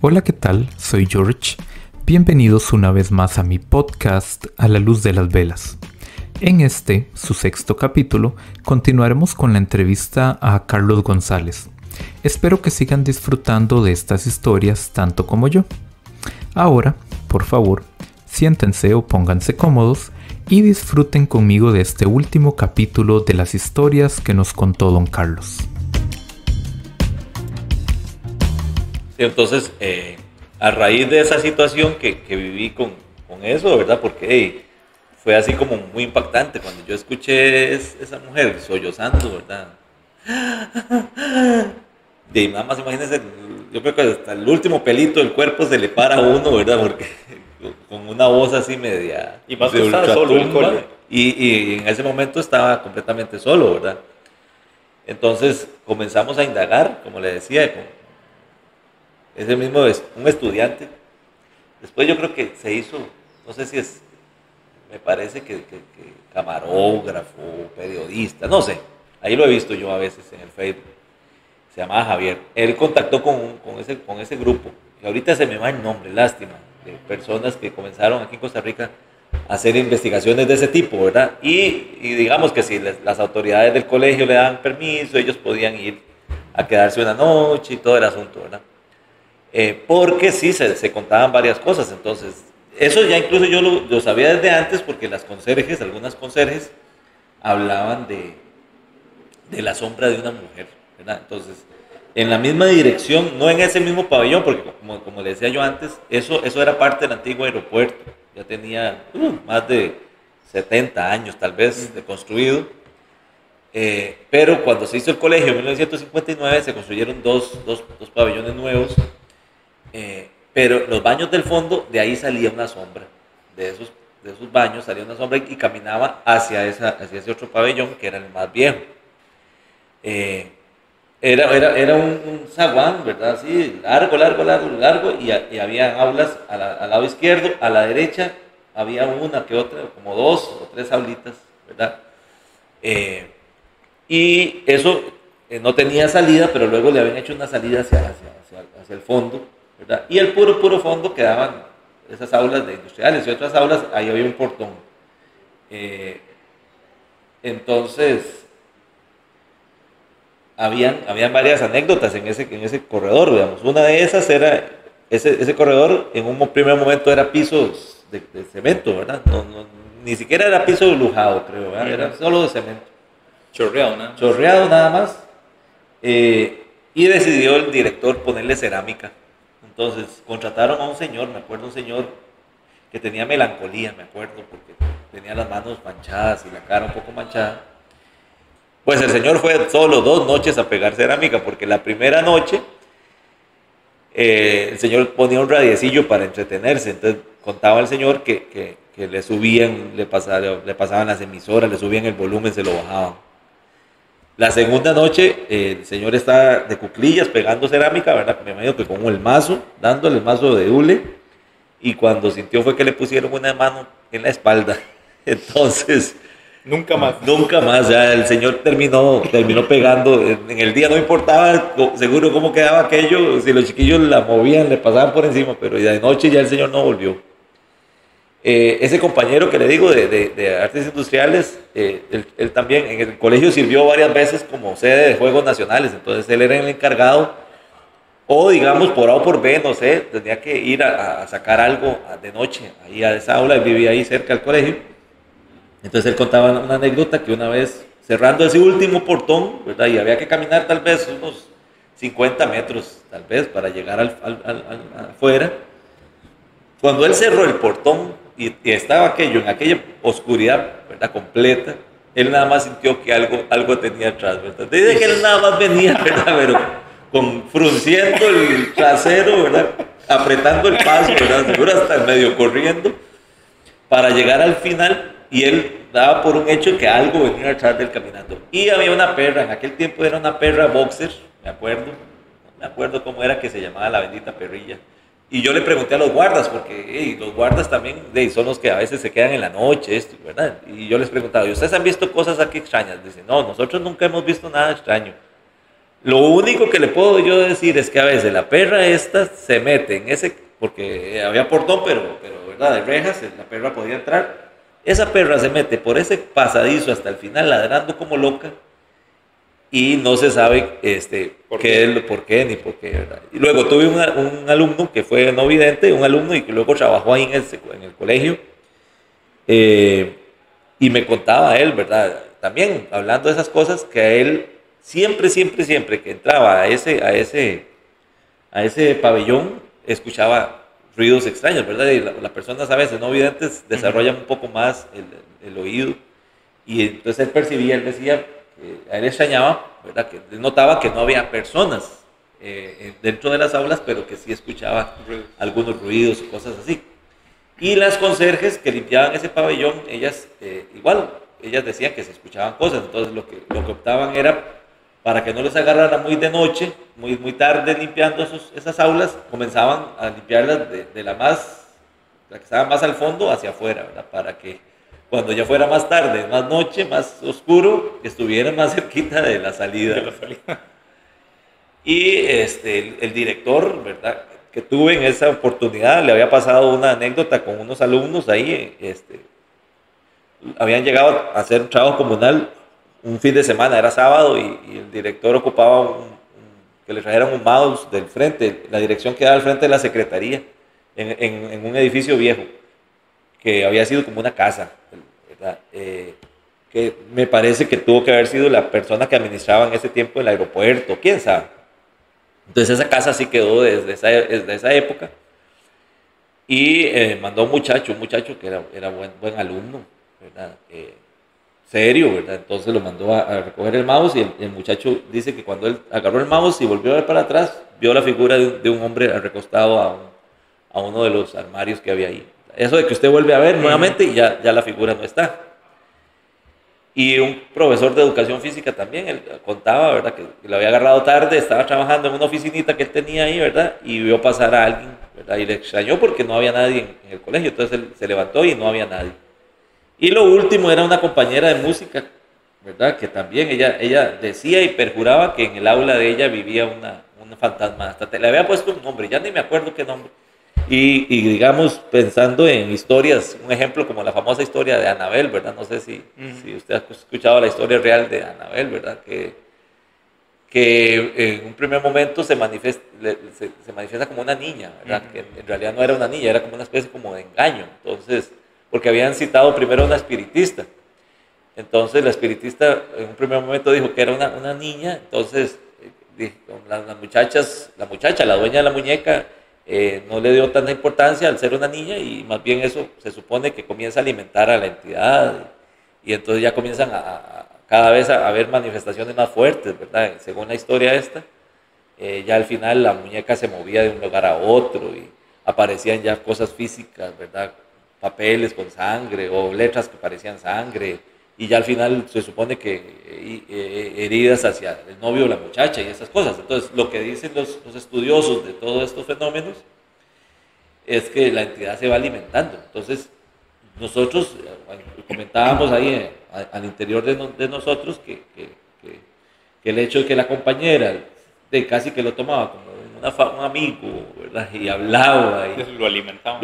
Hola, ¿qué tal? Soy George. Bienvenidos una vez más a mi podcast A la luz de las velas. En este, su sexto capítulo, continuaremos con la entrevista a Carlos González. Espero que sigan disfrutando de estas historias tanto como yo. Ahora, por favor, siéntense o pónganse cómodos y disfruten conmigo de este último capítulo de las historias que nos contó don Carlos. Entonces, a raíz de esa situación que viví con eso, ¿verdad? Porque fue así como muy impactante cuando yo escuché esa mujer sollozando, ¿verdad? De nada más imagínense, yo creo que hasta el último pelito del cuerpo se le para a uno, ¿verdad? Porque con una voz así media... Y más que estaba solo en el cole. Y en ese momento estaba completamente solo, ¿verdad? Entonces comenzamos a indagar, como le decía, ese mismo un estudiante. Después yo creo que se hizo, no sé si es, me parece que camarógrafo, periodista, no sé. Ahí lo he visto yo a veces en el Facebook. Se llamaba Javier. Él contactó con ese grupo, que ahorita se me va el nombre, lástima, de personas que comenzaron aquí en Costa Rica a hacer investigaciones de ese tipo, ¿verdad? Y digamos que si las autoridades del colegio le dan permiso, ellos podían ir a quedarse una noche y todo el asunto, ¿verdad? Porque sí, se contaban varias cosas. Entonces, eso ya incluso yo lo sabía desde antes, porque algunas conserjes, hablaban de la sombra de una mujer, ¿verdad? Entonces, en la misma dirección, no en ese mismo pabellón, porque como le decía yo antes, eso era parte del antiguo aeropuerto, ya tenía más de 70 años tal vez de construido, pero cuando se hizo el colegio en 1959 se construyeron dos pabellones nuevos. Pero los baños del fondo, de ahí salía una sombra, de esos baños salía una sombra y caminaba hacia ese otro pabellón que era el más viejo. Era un zaguán, ¿verdad? Así, largo, y había aulas al lado izquierdo. A la derecha había una que otra, como 2 o 3 aulitas, ¿verdad? Y eso no tenía salida, pero luego le habían hecho una salida hacia el fondo, ¿verdad? Y el puro fondo quedaban esas aulas de industriales y otras aulas, ahí había un portón. Entonces, habían varias anécdotas en ese corredor, digamos. Una de esas era, ese corredor en un primer momento era pisos de cemento, ¿verdad? Ni siquiera era piso lujado, creo, ¿verdad? Era solo de cemento. Chorreado nada más. Y decidió el director ponerle cerámica. Entonces contrataron a un señor, me acuerdo, un señor que tenía melancolía, me acuerdo, porque tenía las manos manchadas y la cara un poco manchada. Pues el señor fue solo 2 noches a pegar cerámica, porque la primera noche el señor ponía un radiecillo para entretenerse. Entonces contaba el señor que le subían, le pasaban las emisoras, le subían el volumen, se lo bajaban. La segunda noche, el señor está de cuclillas pegando cerámica, ¿verdad? Me imagino que con el mazo, dándole el mazo de hule, y cuando sintió fue que le pusieron una mano en la espalda. Entonces, nunca más, ya el señor terminó pegando. En el día no importaba seguro cómo quedaba aquello, si los chiquillos la movían, le pasaban por encima, pero de noche ya el señor no volvió. Ese compañero que le digo de artes industriales, él también en el colegio sirvió varias veces como sede de Juegos Nacionales. Entonces él era el encargado, o digamos por A o por B, no sé, tenía que ir a sacar algo de noche ahí a esa aula. Él vivía ahí cerca del colegio. Entonces él contaba una anécdota que una vez cerrando ese último portón, ¿verdad? Y había que caminar tal vez unos 50 metros tal vez para llegar afuera. Cuando él cerró el portón y estaba aquello en aquella oscuridad, ¿verdad?, completa, él nada más sintió que algo tenía atrás, ¿verdad? Desde que él nada más venía, ¿verdad? Pero frunciendo el trasero, ¿verdad? Apretando el paso, ¿verdad? Seguro hasta medio corriendo para llegar al final, y él daba por un hecho que algo venía atrás de él caminando. Y había una perra, en aquel tiempo era una perra boxer, me acuerdo cómo era que se llamaba la bendita perrilla. Y yo le pregunté a los guardas, porque los guardas también son los que a veces se quedan en la noche, ¿verdad? Y yo les preguntaba, ¿y ustedes han visto cosas aquí extrañas? Dicen, no, nosotros nunca hemos visto nada extraño. Lo único que le puedo yo decir es que a veces la perra esta se mete en ese, porque había portón, pero ¿verdad? De rejas, la perra podía entrar. Esa perra se mete por ese pasadizo hasta el final ladrando como loca y no se sabe por qué ni por qué, ¿verdad? Y luego tuve un alumno que fue no vidente, un alumno y que luego trabajó ahí en el colegio, y me contaba él, ¿verdad? También hablando de esas cosas, que a él siempre que entraba a ese pabellón escuchaba ruidos extraños, ¿verdad? Y las personas a veces no videntes desarrollan un poco más el oído, y entonces él percibía, él decía, a él extrañaba, ¿verdad? Que él notaba que no había personas dentro de las aulas, pero que sí escuchaba algunos ruidos y cosas así. Y las conserjes que limpiaban ese pabellón, ellas ellas decían que se escuchaban cosas, entonces lo que optaban era, para que no les agarrara muy de noche, muy tarde limpiando esas aulas, comenzaban a limpiarlas de la que estaba más al fondo hacia afuera, ¿verdad? Para que cuando ya fuera más tarde, más noche, más oscuro, estuvieran más cerquita de la salida. Y el director, ¿verdad?, que tuve en esa oportunidad, le había pasado una anécdota con unos alumnos ahí, habían llegado a hacer un trabajo comunal un fin de semana, era sábado, y el director ocupaba que le trajeran un mouse del frente, la dirección quedaba al frente de la secretaría, en un edificio viejo, que había sido como una casa, ¿verdad? Que me parece que tuvo que haber sido la persona que administraba en ese tiempo el aeropuerto, quién sabe. Entonces esa casa sí quedó desde esa época, y mandó un muchacho que era buen alumno, ¿verdad? Serio, ¿verdad? Entonces lo mandó a recoger el mouse, y el muchacho dice que cuando él agarró el mouse y volvió a ver para atrás, vio la figura de un hombre recostado a uno de los armarios que había ahí. Eso de que usted vuelve a ver nuevamente y ya la figura no está. Y un profesor de educación física también, él contaba, ¿verdad?, que lo había agarrado tarde, estaba trabajando en una oficinita que él tenía ahí, ¿verdad?, y vio pasar a alguien, ¿verdad?, y le extrañó porque no había nadie en el colegio, entonces él se levantó y no había nadie. Y lo último era una compañera de música, ¿verdad?, que también ella decía y perjuraba que en el aula de ella vivía una fantasma. Hasta le había puesto un nombre, ya ni me acuerdo qué nombre. Y digamos, pensando en historias, un ejemplo como la famosa historia de Anabel, ¿verdad? No sé si usted ha escuchado la historia real de Anabel, ¿verdad? Que en un primer momento se manifiesta como una niña, ¿verdad? Que en realidad no era una niña, era como una especie como de engaño. Entonces, porque habían citado primero a una espiritista. Entonces la espiritista en un primer momento dijo que era una niña, entonces la muchacha, la dueña de la muñeca, no le dio tanta importancia al ser una niña, y más bien eso se supone que comienza a alimentar a la entidad, y entonces ya comienzan cada vez a haber manifestaciones más fuertes, ¿verdad? Según la historia esta, ya al final la muñeca se movía de un lugar a otro y aparecían ya cosas físicas, ¿verdad? Papeles con sangre o letras que parecían sangre, y ya al final se supone que heridas hacia el novio o la muchacha y esas cosas. Entonces lo que dicen los estudiosos de todos estos fenómenos es que la entidad se va alimentando. Entonces nosotros comentábamos ahí al interior de nosotros que el hecho de que la compañera casi que lo tomaba como un amigo, ¿verdad? Y hablaba y lo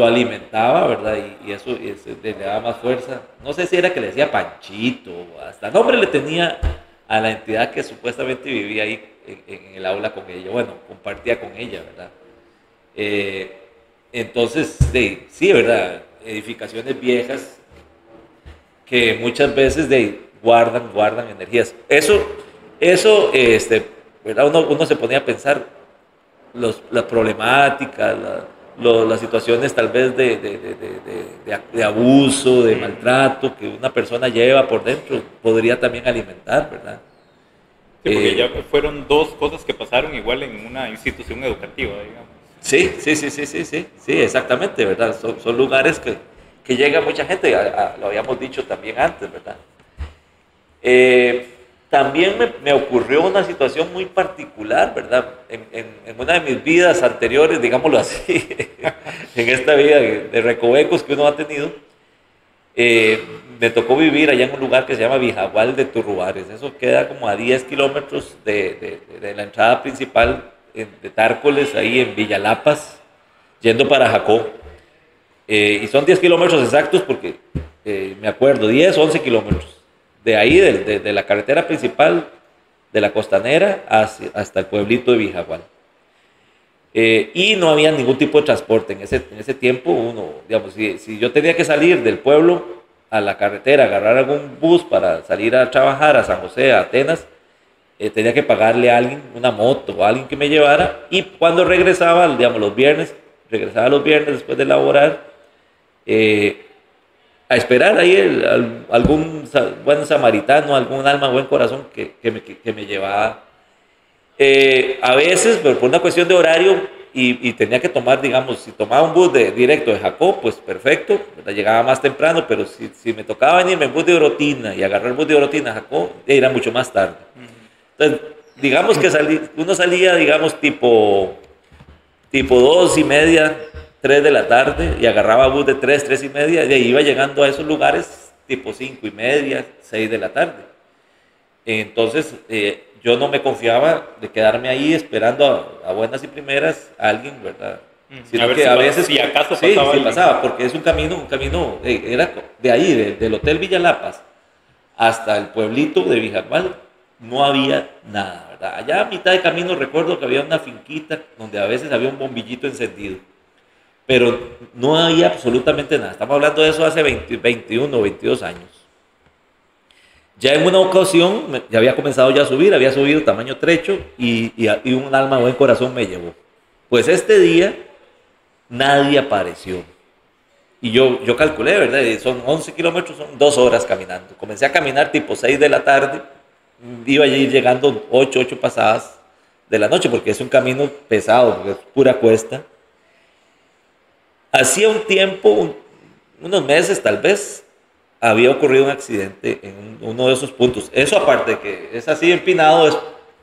alimentaba, ¿verdad? Y eso le daba más fuerza. No sé si era que le decía Panchito, hasta nombre le tenía a la entidad que supuestamente vivía ahí en el aula con ella, bueno, compartía con ella, ¿verdad? Entonces, sí, ¿verdad? Edificaciones viejas que muchas veces guardan energías. Eso ¿verdad? Uno se ponía a pensar las problemáticas, las situaciones tal vez de abuso, de maltrato que una persona lleva por dentro, podría también alimentar, ¿verdad? Sí, porque ya fueron dos cosas que pasaron igual en una institución educativa, digamos. Sí, exactamente, ¿verdad? Son lugares que llega mucha gente, lo habíamos dicho también antes, ¿verdad? También me ocurrió una situación muy particular, ¿verdad? En una de mis vidas anteriores, digámoslo así, en esta vida de recovecos que uno ha tenido, me tocó vivir allá en un lugar que se llama Vijagual de Turrubares. Eso queda como a 10 kilómetros de la entrada principal de Tárcoles, ahí en Villalapas, yendo para Jacó. Y son 10 kilómetros exactos porque me acuerdo, 10, 11 kilómetros. De ahí, de la carretera principal de la costanera hasta el pueblito de Vijagual. Y no había ningún tipo de transporte. En ese tiempo, digamos, si yo tenía que salir del pueblo a la carretera, agarrar algún bus para salir a trabajar a San José, a Atenas, tenía que pagarle a alguien una moto o a alguien que me llevara. Y cuando regresaba, digamos, regresaba los viernes después de laborar, a esperar ahí algún buen samaritano, algún alma, buen corazón que me llevaba. A veces, pero por una cuestión de horario, y tenía que tomar, digamos, si tomaba un bus directo de Jacó, pues perfecto, llegaba más temprano, pero si me tocaba venirme en bus de Orotina y agarrar el bus de Orotina a Jacó, era mucho más tarde. Entonces, digamos que uno salía, digamos, tipo 2:30, 3 de la tarde, y agarraba bus de 3:30, y iba llegando a esos lugares tipo 5:30, 6 de la tarde. Entonces, yo no me confiaba de quedarme ahí esperando a buenas y primeras a alguien, ¿verdad? Sino que a veces, si acaso sí, pasaba. Sí pasaba, porque es un camino, era de ahí, del Hotel Villalapas hasta el pueblito de Vijagual, no había nada, ¿verdad? Allá a mitad de camino recuerdo que había una finquita donde a veces había un bombillito encendido, pero no había absolutamente nada. Estamos hablando de eso hace 21 o 22 años. Ya en una ocasión, ya había comenzado ya a subir, había subido tamaño trecho y un alma de buen corazón me llevó. Pues este día nadie apareció. Y yo calculé, ¿verdad? Son 11 kilómetros, son 2 horas caminando. Comencé a caminar tipo 6 de la tarde, iba a ir llegando 8 pasadas de la noche, porque es un camino pesado, porque es pura cuesta. Hacía un tiempo, unos meses tal vez, había ocurrido un accidente en uno de esos puntos. Eso aparte de que es así empinado,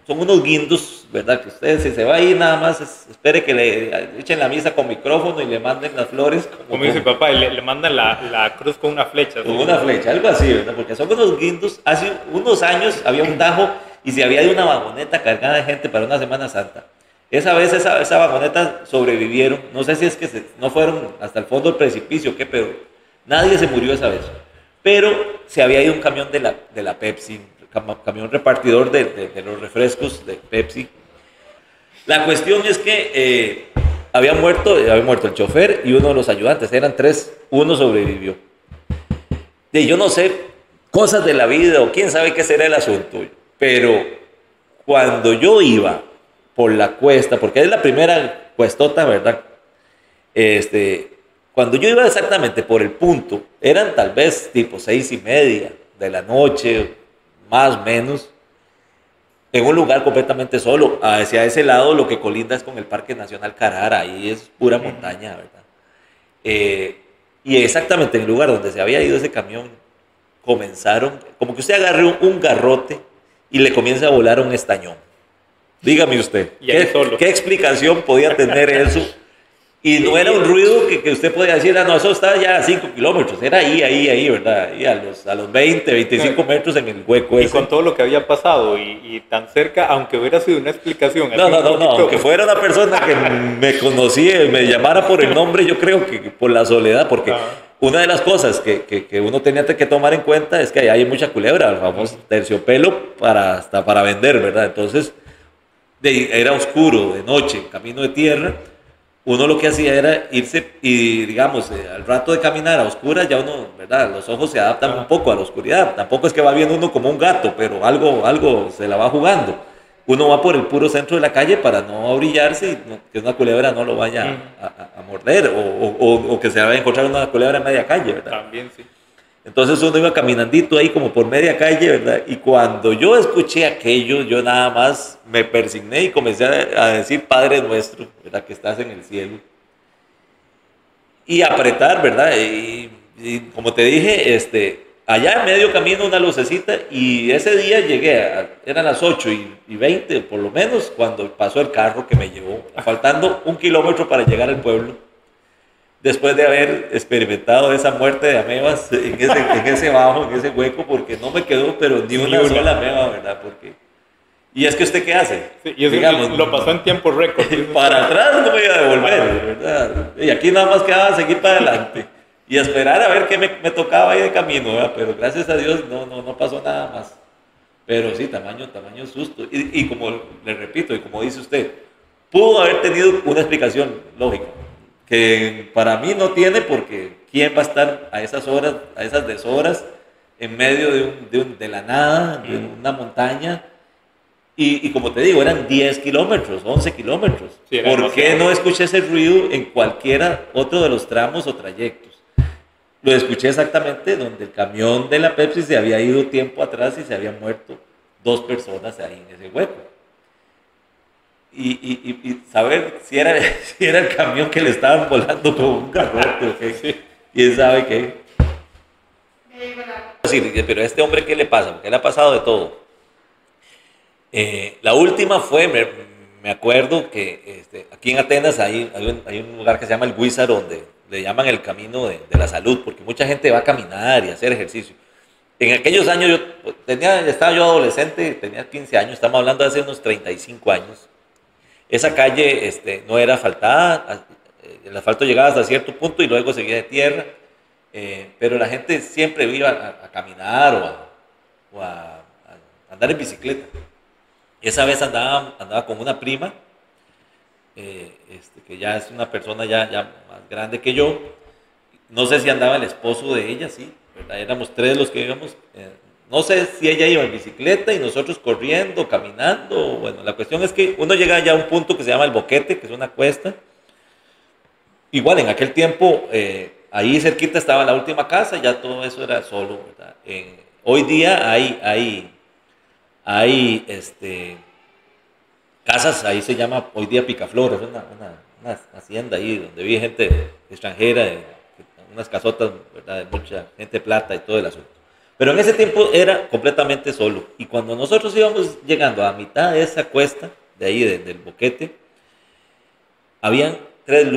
son unos guindos, ¿verdad? Que usted si se va ahí nada más, espere que le echen la misa con micrófono y le manden las flores. Como dice mi papá, le mandan la cruz con una flecha. Con una flecha, algo así, ¿verdad? Porque son unos guindos. Hace unos años había un tajo y se había ido una vagoneta cargada de gente para una Semana Santa. Esa vez esa vagoneta sobrevivieron. No sé si es que no fueron hasta el fondo del precipicio o qué, pero nadie se murió esa vez. Pero se había ido un camión de la Pepsi, camión repartidor de los refrescos de Pepsi. La cuestión es que había muerto el chofer y uno de los ayudantes, eran 3, uno sobrevivió. Y yo no sé, cosas de la vida o quién sabe qué será el asunto, pero cuando yo iba por la cuesta, porque es la primera cuestota, ¿verdad? Cuando yo iba exactamente por el punto, eran tal vez tipo 6:30 de la noche, más o menos, en un lugar completamente solo. Hacia ese lado lo que colinda es con el Parque Nacional Carara, ahí es pura montaña, ¿verdad? Y exactamente en el lugar donde se había ido ese camión, comenzaron, como que usted agarre un garrote y le comienza a volar un estañón. Dígame usted, ¿qué explicación podía tener eso? Y no era un ruido que usted podía decir, no, eso está ya a 5 kilómetros, era ahí, ¿verdad? Y a los 20, 25 metros en el hueco ese. Y con todo lo que había pasado y tan cerca, aunque hubiera sido una explicación. No, aunque fuera una persona que me conocía, me llamara por el nombre, yo creo que por la soledad, porque una de las cosas que uno tenía que tomar en cuenta es que allá hay mucha culebra, el famoso terciopelo hasta para vender, ¿verdad? Entonces, era oscuro, de noche, camino de tierra. Uno lo que hacía era irse y, digamos, al rato de caminar a oscuras, ya uno, ¿verdad? Los ojos se adaptan un poco a la oscuridad. Tampoco es que va viendo uno como un gato, pero algo se la va jugando. Uno va por el puro centro de la calle para no abrillarse y que una culebra no lo vaya a morder o que se vaya a encontrar una culebra en media calle, ¿verdad? También, sí. Entonces uno iba caminandito ahí como por media calle, ¿verdad? Y cuando yo escuché aquello, yo nada más me persigné y comencé a decir, Padre nuestro, ¿verdad? Que estás en el cielo. Y apretar, ¿verdad? Y como te dije, allá en medio camino una lucecita y ese día llegué, eran las 8:20 por lo menos, cuando pasó el carro que me llevó, faltando 1 kilómetro para llegar al pueblo. después de haber experimentado esa muerte de amebas en ese bajo, en ese hueco, porque no me quedó, pero ni una sola ameba, ¿verdad? Y es que usted, ¿qué hace? Sí, y digamos, lo pasó en tiempo récord. Para atrás no me iba a devolver, ¿verdad? Y aquí nada más quedaba seguir para adelante y esperar a ver qué me tocaba ahí de camino, ¿verdad? Pero gracias a Dios no pasó nada más. Pero sí, tamaño susto. Y como le repito, y como dice usted, pudo haber tenido una explicación lógica, que para mí no tiene, porque ¿quién va a estar a esas horas, a esas deshoras, en medio de la nada, de una montaña? Y como te digo, eran 10 kilómetros, 11 kilómetros. Sí, ¿Por qué no escuché ese ruido en cualquiera otro de los tramos o trayectos? Lo escuché exactamente donde el camión de la Pepsi se había ido tiempo atrás y se habían muerto 2 personas ahí en ese hueco. Y saber si era el camión que le estaban volando con un garrote o qué. Sí. ¿Quién sabe qué? Sí, pero a este hombre, ¿qué le pasa? Porque le ha pasado de todo. La última fue, me acuerdo que aquí en Atenas hay un lugar que se llama el Huizar, donde le llaman el camino de la salud, porque mucha gente va a caminar y a hacer ejercicio. En aquellos años, estaba yo adolescente, tenía 15 años, estamos hablando de hace unos 35 años. Esa calle no era asfaltada, el asfalto llegaba hasta cierto punto y luego seguía de tierra, pero la gente siempre iba a caminar o a andar en bicicleta. Esa vez andaba con una prima, que ya es una persona ya más grande que yo. No sé si andaba el esposo de ella, sí, ¿verdad? Éramos 3 los que íbamos. No sé si ella iba en bicicleta y nosotros corriendo, caminando. Bueno, la cuestión es que uno llega ya a un punto que se llama el Boquete, que es una cuesta. Igual, en aquel tiempo, ahí cerquita estaba la última casa, ya todo eso era solo, ¿verdad? Hoy día hay casas, ahí se llama hoy día Picaflor, es una hacienda ahí donde vive gente extranjera, unas casotas, ¿verdad? De mucha gente plata y todo el asunto. Pero en ese tiempo era completamente solo, y cuando nosotros íbamos llegando a mitad de esa cuesta, de ahí del Boquete, habían 3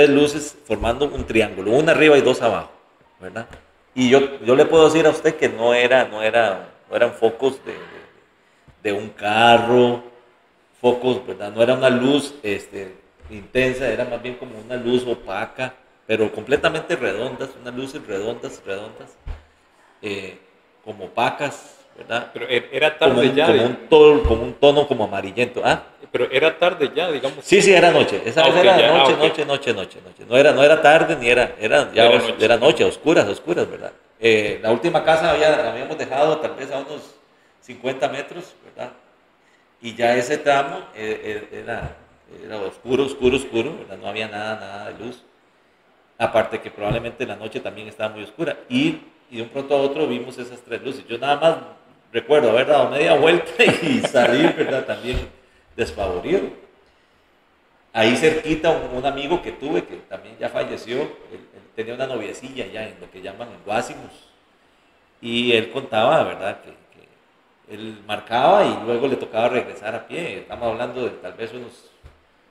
luces formando un triángulo, una arriba y 2 abajo, ¿verdad? Y yo le puedo decir a usted que no eran focos de un carro, focos, ¿verdad? No era una luz intensa, era más bien como una luz opaca, pero completamente redondas, unas luces redondas, como opacas, ¿verdad? Pero era tarde ya. Como un tono como amarillento. ¿Ah? Pero era tarde ya, digamos. Sí, era noche. Esa vez era noche. No era tarde ni era noche, oscuras, ¿verdad? La última casa la habíamos dejado tal vez a unos 50 metros, ¿verdad? Y ya ese tramo era oscuro, ¿verdad? No había nada de luz. Aparte que probablemente la noche también estaba muy oscura. Y de un pronto a otro vimos esas 3 luces. Yo nada más recuerdo haber dado media vuelta y salir, ¿verdad? También desfavorido. Ahí cerquita un amigo que tuve, que también ya falleció, él tenía una noviecilla ya en lo que llaman el Guásimos. Y él contaba, ¿verdad? Que él marcaba y luego le tocaba regresar a pie. Estamos hablando de tal vez unos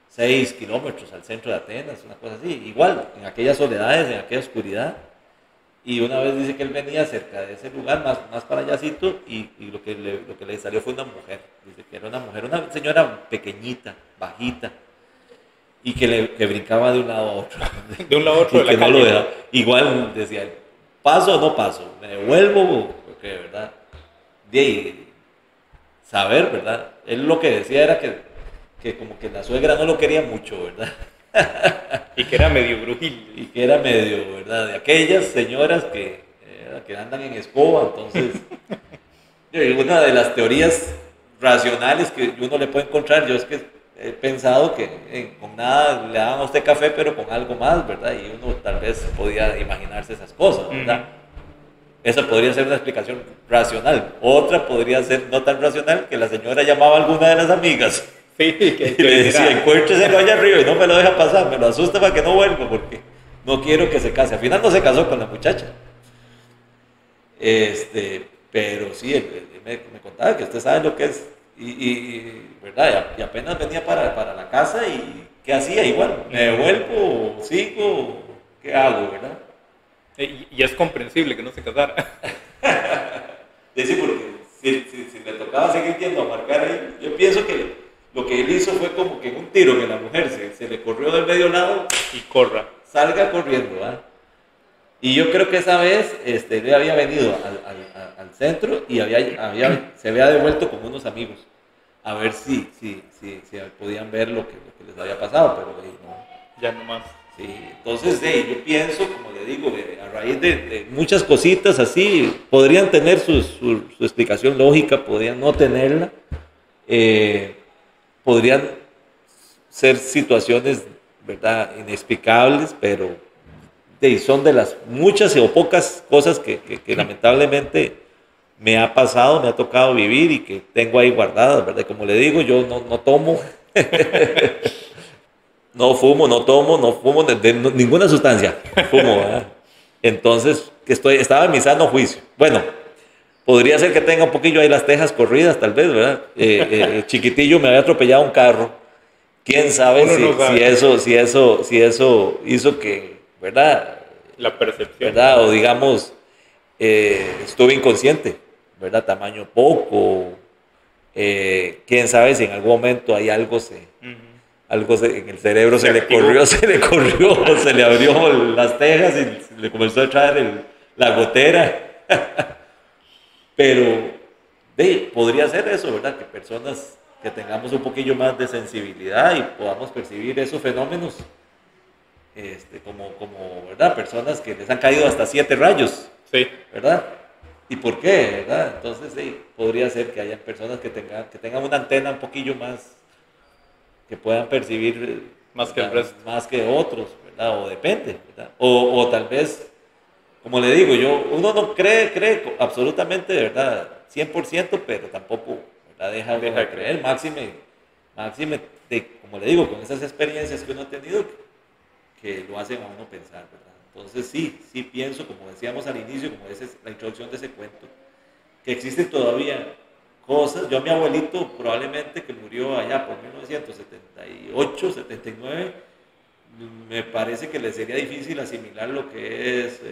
6 kilómetros al centro de Atenas, una cosa así. Igual, en aquellas soledades, en aquella oscuridad. Y una vez dice que él venía cerca de ese lugar, más para allácito, y lo que le salió fue una mujer. Dice que era una señora pequeñita, bajita, y que brincaba de un lado a otro. De un lado a otro de la calle. No lo dejaba. Igual decía, ¿paso o no paso? ¿Me devuelvo? Porque, ¿verdad? De saber, ¿verdad? Él lo que decía era que como que la suegra no lo quería mucho, ¿verdad? Y que era medio brujil. Y que era medio, ¿verdad? De aquellas señoras que andan en escoba. Entonces, una de las teorías racionales que uno le puede encontrar, yo es que he pensado que con nada le daban a usted café, pero con algo más, ¿verdad? Y uno tal vez podía imaginarse esas cosas, ¿verdad? Esa podría ser una explicación racional. Otra podría ser no tan racional, que la señora llamaba a alguna de las amigas. Sí, y le decía, encuéntrесelo allá arriba y no me lo deja pasar, me lo asusta para que no vuelva porque no quiero que se case. Al final no se casó con la muchacha. Pero sí, él me contaba que usted sabe lo que es. ¿Verdad? Y apenas venía para la casa y ¿qué hacía? Igual, me devuelvo, sigo, ¿qué hago, verdad? Y es comprensible que no se casara. Dice, porque si le tocaba seguir yendo a marcar ahí, yo pienso que lo que él hizo fue como que en un tiro que la mujer se le corrió del medio lado y corra. Salga corriendo, ¿ah? Y yo creo que esa vez él había venido al centro y se había devuelto con unos amigos a ver si podían ver lo que les había pasado, pero no. Ya no más. Sí, entonces yo pienso, como le digo, a raíz de muchas cositas así, podrían tener su explicación lógica, podrían no tenerla, podrían ser situaciones, ¿verdad?, inexplicables, pero son de las muchas o pocas cosas que lamentablemente me ha pasado, me ha tocado vivir y que tengo ahí guardadas, ¿verdad? Como le digo, yo no tomo, no fumo, no tomo, no fumo ninguna sustancia, fumo, ¿verdad? Entonces, estaba en mi sano juicio. Bueno, podría ser que tenga un poquillo ahí las tejas corridas, tal vez, ¿verdad? Chiquitillo me había atropellado un carro. ¿Quién sabe si eso hizo que, ¿verdad? La percepción. ¿Verdad? O digamos, estuve inconsciente, ¿verdad? Tamaño poco. ¿Quién sabe si en algún momento hay algo en el cerebro se le corrió, se le abrió las tejas y le comenzó a traer la gotera. Pero podría ser eso, ¿verdad? Que personas que tengamos un poquillo más de sensibilidad y podamos percibir esos fenómenos como ¿verdad? Personas que les han caído hasta 7 rayos, sí, ¿verdad? ¿Y por qué, verdad? Entonces podría ser que haya personas que tengan una antena un poquillo más, que puedan percibir más que el resto, más que otros, ¿verdad? O depende, ¿verdad? O tal vez, como le digo, uno no cree absolutamente, de verdad, 100%, pero tampoco, ¿verdad? Deja de creer, máxime, como le digo, con esas experiencias que uno ha tenido, que lo hacen a uno pensar, ¿verdad? Entonces sí pienso, como decíamos al inicio, como es la introducción de ese cuento, que existen todavía cosas. Yo a mi abuelito, probablemente que murió allá por 1978, 79, me parece que le sería difícil asimilar lo que es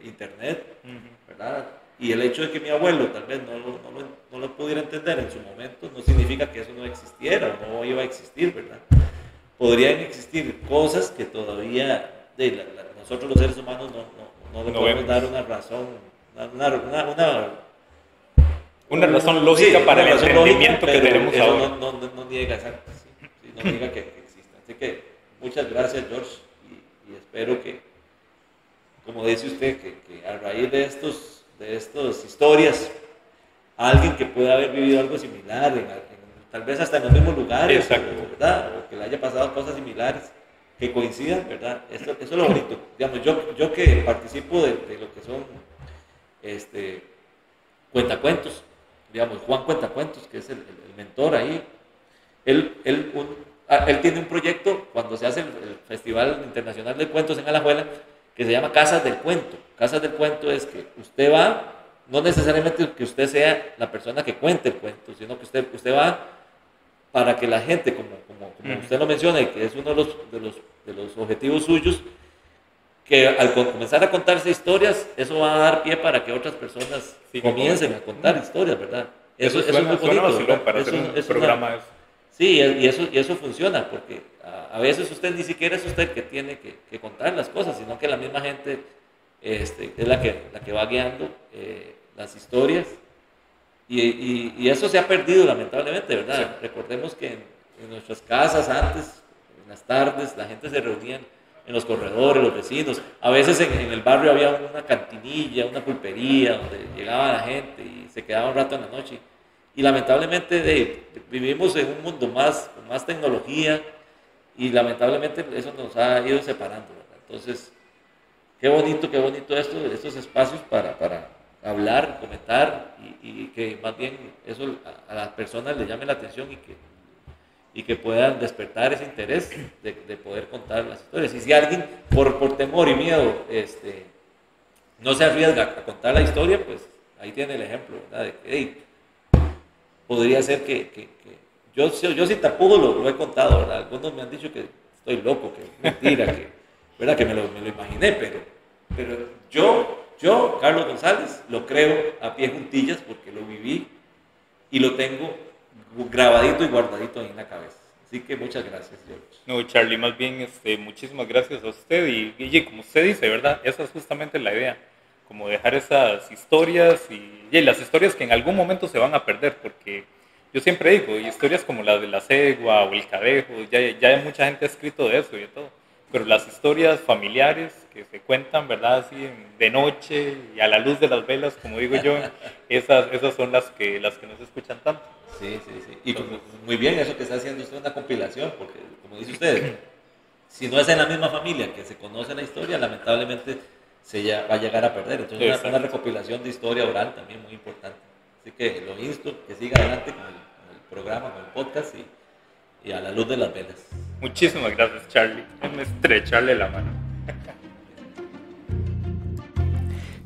internet, ¿verdad? Y el hecho de que mi abuelo tal vez no lo pudiera entender en su momento, no significa que eso no existiera o no iba a existir, ¿verdad? Podrían existir cosas que todavía nosotros los seres humanos no le podemos dar una razón, una razón lógica, sí, para el entendimiento que tenemos ahora. No niega, exacto, sí, no niega que exista. Así que muchas gracias, George, y espero que, como dice usted, que a raíz de estas historias, alguien que pueda haber vivido algo similar, tal vez hasta en los mismos lugares, ¿verdad? O que le haya pasado cosas similares, que coincidan, ¿verdad? Eso es lo bonito. Digamos, yo que participo de lo que son cuentacuentos, digamos, Juan Cuentacuentos, que es el mentor ahí, él tiene un proyecto cuando se hace el Festival Internacional de Cuentos en Alajuela, que se llama Casas del Cuento. Casas del Cuento es que usted va, no necesariamente que usted sea la persona que cuente el cuento, sino que usted va para que la gente, como usted lo menciona, y que es uno de los objetivos suyos, que al comenzar a contarse historias, eso va a dar pie para que otras personas comiencen a contar historias, ¿verdad? Eso es muy bonito. Para hacer un programa eso. Sí, y eso funciona, porque a veces usted ni siquiera es usted que tiene que contar las cosas, sino que la misma gente es la que va guiando las historias. Y eso se ha perdido lamentablemente, ¿verdad? Sí. Recordemos que en nuestras casas antes, en las tardes, la gente se reunía en los corredores, los vecinos. A veces en el barrio había una cantinilla, una pulpería, donde llegaba la gente y se quedaba un rato en la noche. Y lamentablemente vivimos en un mundo con más tecnología y lamentablemente eso nos ha ido separando, ¿verdad? Entonces, qué bonito estos espacios para hablar, comentar y que más bien eso a las personas les llame la atención y que puedan despertar ese interés de poder contar las historias. Y si alguien por temor y miedo no se arriesga a contar la historia, pues ahí tiene el ejemplo, ¿verdad? De que podría ser que yo sin tapujos lo he contado, ¿verdad? Algunos me han dicho que estoy loco, que es mentira, ¿verdad? Que me lo imaginé, pero yo, Carlos González, lo creo a pie juntillas porque lo viví y lo tengo grabadito y guardadito ahí en la cabeza. Así que muchas gracias, George. No, Charlie, más bien muchísimas gracias a usted y como usted dice, ¿verdad? Esa es justamente la idea, como dejar esas historias y las historias que en algún momento se van a perder, porque yo siempre digo, historias como la de la cegua o el cadejo, ya mucha gente ha escrito de eso y de todo, pero las historias familiares que se cuentan, ¿verdad? Así de noche y a la luz de las velas, como digo yo, esas son las que no se escuchan tanto. Sí. Y muy bien eso que está haciendo usted, una compilación, porque como dice usted, si no es en la misma familia que se conoce la historia, lamentablemente va a llegar a perder. Entonces una recopilación de historia oral también muy importante. Así que lo insto que siga adelante con el programa, con el podcast y a la luz de las velas. Muchísimas gracias, Charlie. Déjame estrecharle la mano.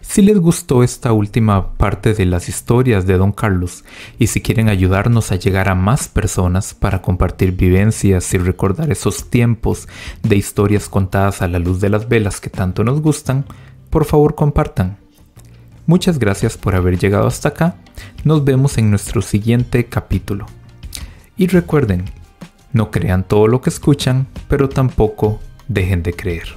Si les gustó esta última parte de las historias de Don Carlos y si quieren ayudarnos a llegar a más personas para compartir vivencias y recordar esos tiempos de historias contadas a la luz de las velas que tanto nos gustan, por favor compartan. Muchas gracias por haber llegado hasta acá. Nos vemos en nuestro siguiente capítulo. Y recuerden, no crean todo lo que escuchan, pero tampoco dejen de creer.